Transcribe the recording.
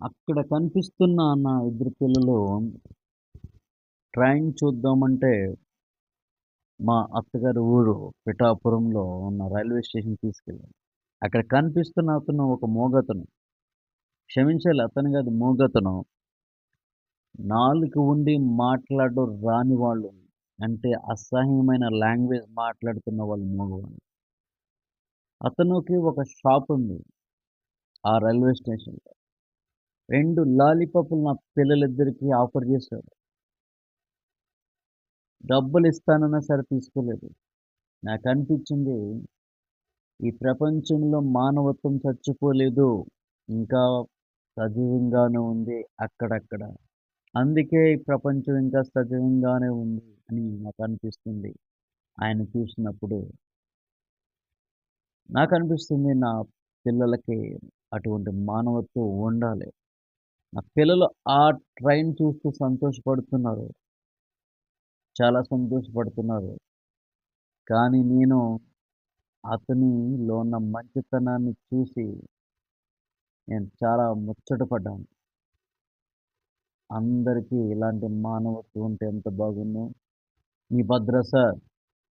అక్కడ కనిపిస్తున్న నా ఇద్దరు పిల్లలు ట్రైన్ చూద్దామంటే, మా అత్తగారి ఊరు పిఠాపురంలో ఉన్న రైల్వే స్టేషన్‌కి తీసుకెళ్ళాను. అక్కడ కనిపిస్తున్న అతను ఒక మూగతను. క్షమించాలి, అతను కాదు, మూగతను. నాలుక ఉండి మాట్లాడడం రాని వాళ్ళు. అంటే అసహ్యమైన లాంగ్వేజ్ మాట్లాడుతున్న వాళ్ళు మగవాళ్ళు. అతనికి ఒక షాప్ ఉంది ఆ రైల్వే స్టేషన్‌లో. 2 లాలీపాపులు నా పిల్లలిద్దరికీ ఆఫర్ చేశాడు. డబ్బులిస్తానన్నా సరే తీసుకోలేదు. నాకనిపించింది, ఈ ప్రపంచంలో మానవత్వం చచ్చిపోలేదు. ఇంకా సజీవంగానే ఉంది అక్కడక్కడ. అందుకే ఈ ప్రపంచం ఇంకా సజీవంగానే ఉంది అని నాకనిపిస్తుంది. ఆయన చూసినప్పుడు నాకనిపిస్తుంది, నా పిల్లలకి అటువంటి మానవత్వం ఉండాలి. నా పిల్లలు ఆ ట్రైన్ చూస్తూ సంతోషపడుతున్నారు. చాలా సంతోషపడుతున్నారు. కానీ నేను అతనిలో ఉన్న మంచితనాన్ని చూసి నేను చాలా ముచ్చట పడ్డాను. అందరికీ ఇలాంటి మానవత్వం ఉంటే ఎంత బాగున్ను. మీ భద్ర సార్.